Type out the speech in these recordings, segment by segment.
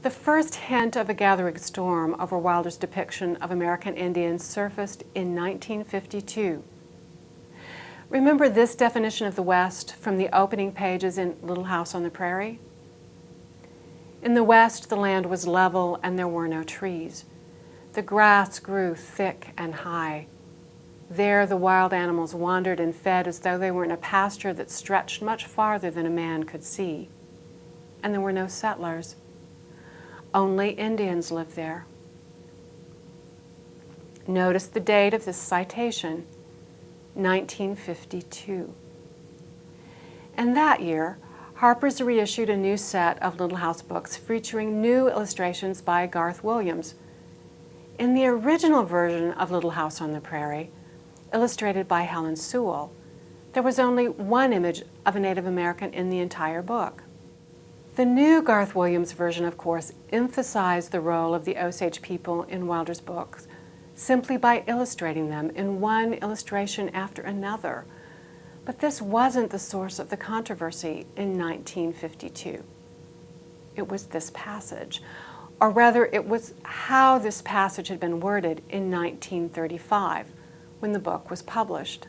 The first hint of a gathering storm over Wilder's depiction of American Indians surfaced in 1952. Remember this definition of the West from the opening pages in Little House on the Prairie? In the West, the land was level and there were no trees. The grass grew thick and high. There the wild animals wandered and fed as though they were in a pasture that stretched much farther than a man could see. And there were no settlers. Only Indians lived there. Notice the date of this citation, 1952. And that year, Harper's reissued a new set of Little House books featuring new illustrations by Garth Williams. In the original version of Little House on the Prairie, illustrated by Helen Sewell, there was only one image of a Native American in the entire book. The new Garth Williams version, of course, emphasized the role of the Osage people in Wilder's books simply by illustrating them in one illustration after another. But this wasn't the source of the controversy in 1952. It was this passage, or rather it was how this passage had been worded in 1935 when the book was published.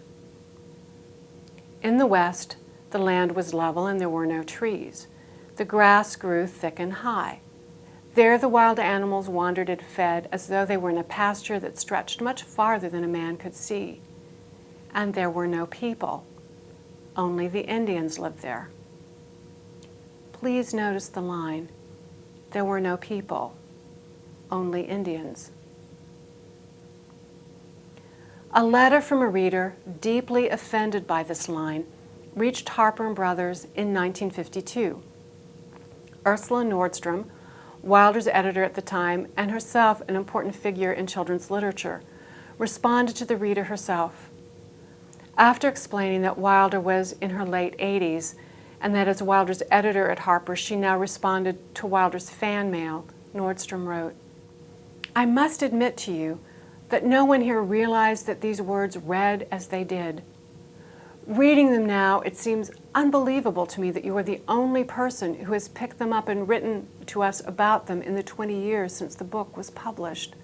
In the West, the land was level and there were no trees. The grass grew thick and high. There the wild animals wandered and fed as though they were in a pasture that stretched much farther than a man could see. And there were no people. Only the Indians lived there. Please notice the line, there were no people, only Indians. A letter from a reader deeply offended by this line reached Harper and Brothers in 1952. Ursula Nordstrom, Wilder's editor at the time and herself an important figure in children's literature, responded to the reader herself. After explaining that Wilder was in her late 80s and that as Wilder's editor at Harper, she now responded to Wilder's fan mail, Nordstrom wrote, "I must admit to you that no one here realized that these words read as they did. Reading them now, it seems unbelievable to me that you are the only person who has picked them up and written to us about them in the 20 years since the book was published."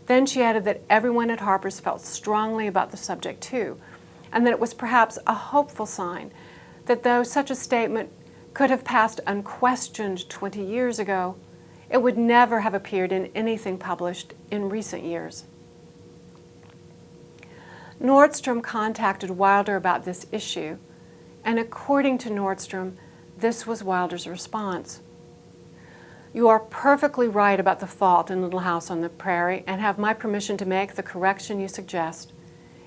Then she added that everyone at Harper's felt strongly about the subject too, and that it was perhaps a hopeful sign that though such a statement could have passed unquestioned 20 years ago, it would never have appeared in anything published in recent years. Nordstrom contacted Wilder about this issue, and according to Nordstrom, this was Wilder's response. "You are perfectly right about the fault in Little House on the Prairie and have my permission to make the correction you suggest.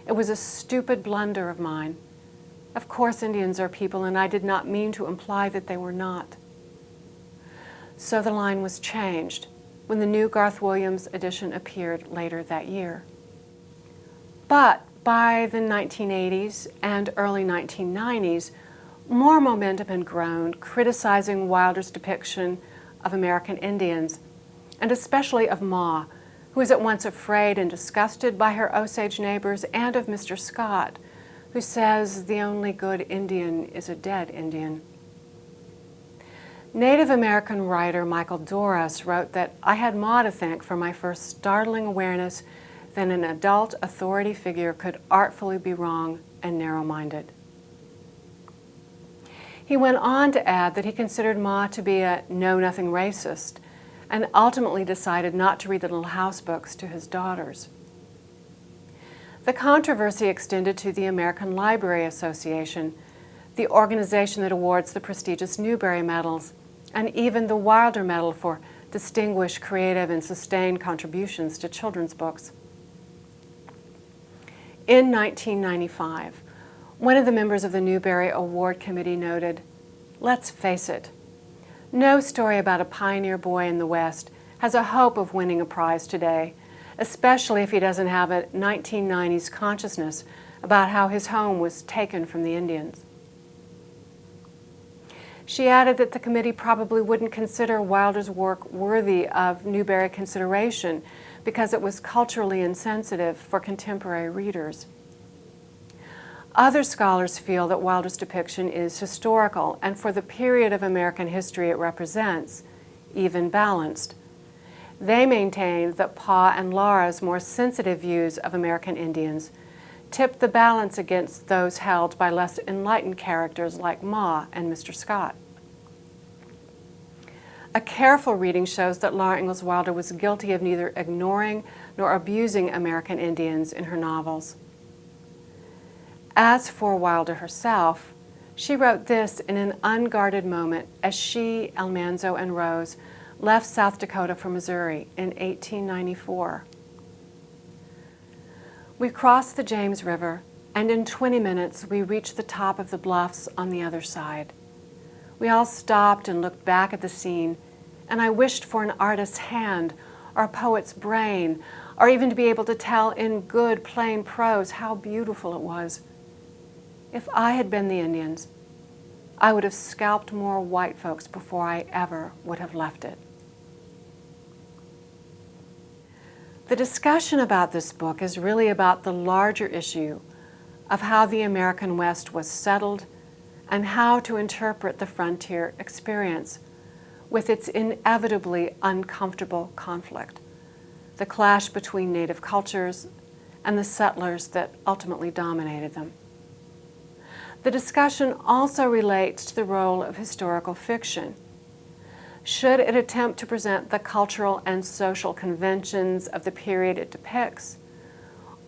It was a stupid blunder of mine. Of course Indians are people, and I did not mean to imply that they were not." So the line was changed when the new Garth Williams edition appeared later that year. But by the 1980s and early 1990s, more momentum had grown criticizing Wilder's depiction of American Indians, and especially of Ma, who was at once afraid and disgusted by her Osage neighbors, and of Mr. Scott, who says the only good Indian is a dead Indian. Native American writer Michael Doris wrote that I had Ma to thank for my first startling awareness that an adult authority figure could artfully be wrong and narrow-minded. He went on to add that he considered Ma to be a know-nothing racist and ultimately decided not to read the Little House books to his daughters. The controversy extended to the American Library Association, the organization that awards the prestigious Newbery Medals, and even the Wilder Medal for distinguished, creative, and sustained contributions to children's books. In 1995, one of the members of the Newbery Award Committee noted, "Let's face it, no story about a pioneer boy in the West has a hope of winning a prize today, especially if he doesn't have a 1990s consciousness about how his home was taken from the Indians." She added that the committee probably wouldn't consider Wilder's work worthy of Newbery consideration because it was culturally insensitive for contemporary readers. Other scholars feel that Wilder's depiction is historical, and for the period of American history it represents, even balanced. They maintained that Pa and Laura's more sensitive views of American Indians tipped the balance against those held by less enlightened characters like Ma and Mr. Scott. A careful reading shows that Laura Ingalls Wilder was guilty of neither ignoring nor abusing American Indians in her novels. As for Wilder herself, she wrote this in an unguarded moment as she, Almanzo, and Rose left South Dakota for Missouri in 1894. We crossed the James River, and in 20 minutes we reached the top of the bluffs on the other side. We all stopped and looked back at the scene, and I wished for an artist's hand or a poet's brain, or even to be able to tell in good, plain prose how beautiful it was. If I had been the Indians, I would have scalped more white folks before I ever would have left it. The discussion about this book is really about the larger issue of how the American West was settled and how to interpret the frontier experience with its inevitably uncomfortable conflict, the clash between native cultures and the settlers that ultimately dominated them. The discussion also relates to the role of historical fiction. Should it attempt to present the cultural and social conventions of the period it depicts,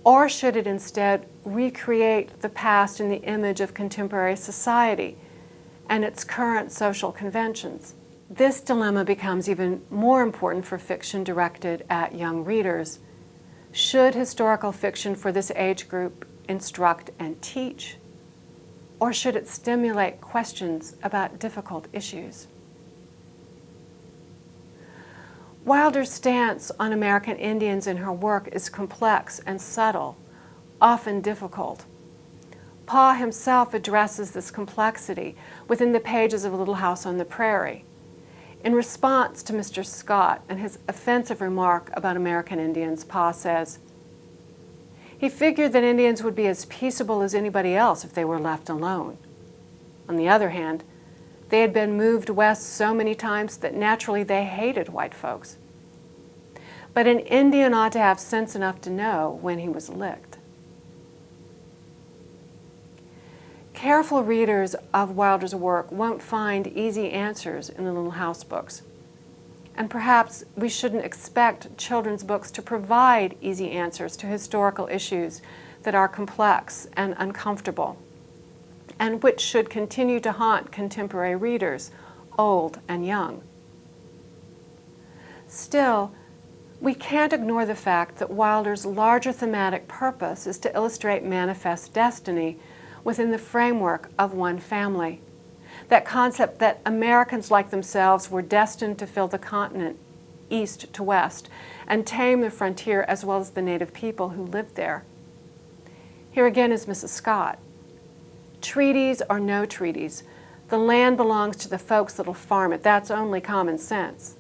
or should it instead recreate the past in the image of contemporary society and its current social conventions? This dilemma becomes even more important for fiction directed at young readers. Should historical fiction for this age group instruct and teach, or should it stimulate questions about difficult issues? Wilder's stance on American Indians in her work is complex and subtle, often difficult. Pa himself addresses this complexity within the pages of Little House on the Prairie. In response to Mr. Scott and his offensive remark about American Indians, Pa says, he figured that Indians would be as peaceable as anybody else if they were left alone. On the other hand, they had been moved west so many times that naturally they hated white folks. But an Indian ought to have sense enough to know when he was licked. Careful readers of Wilder's work won't find easy answers in the Little House books. And perhaps we shouldn't expect children's books to provide easy answers to historical issues that are complex and uncomfortable, and which should continue to haunt contemporary readers, old and young. Still, we can't ignore the fact that Wilder's larger thematic purpose is to illustrate manifest destiny within the framework of one family. That concept that Americans like themselves were destined to fill the continent east to west and tame the frontier as well as the native people who lived there. Here again is Mrs. Scott. Treaties or no treaties, the land belongs to the folks that'll farm it. That's only common sense.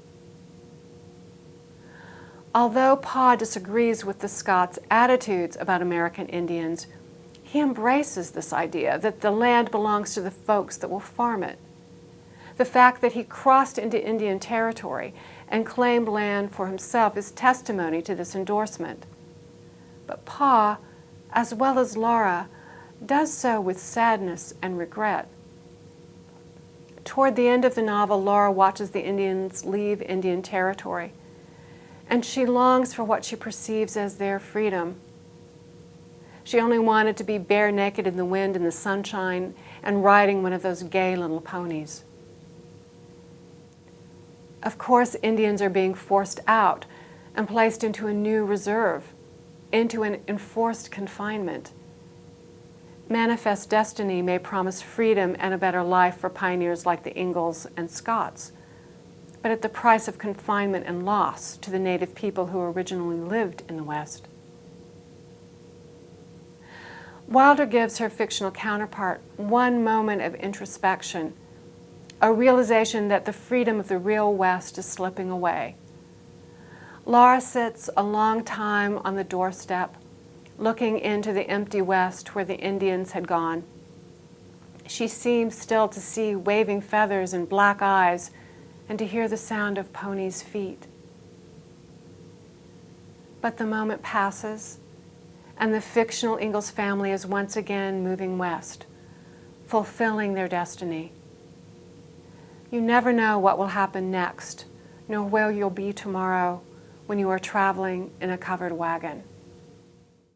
Although Pa disagrees with the Scots' attitudes about American Indians, he embraces this idea that the land belongs to the folks that will farm it. The fact that he crossed into Indian territory and claimed land for himself is testimony to this endorsement. But Pa, as well as Laura, does so with sadness and regret. Toward the end of the novel, Laura watches the Indians leave Indian territory, and she longs for what she perceives as their freedom. She only wanted to be bare naked in the wind and the sunshine and riding one of those gay little ponies. Of course, Indians are being forced out and placed into a new reserve, into an enforced confinement. Manifest destiny may promise freedom and a better life for pioneers like the Ingalls and Scotts, but at the price of confinement and loss to the native people who originally lived in the West. Wilder gives her fictional counterpart one moment of introspection, a realization that the freedom of the real West is slipping away. Laura sits a long time on the doorstep, looking into the empty West where the Indians had gone. She seems still to see waving feathers and black eyes and to hear the sound of ponies' feet. But the moment passes, and the fictional Ingalls family is once again moving west, fulfilling their destiny. You never know what will happen next, nor where you'll be tomorrow when you are traveling in a covered wagon.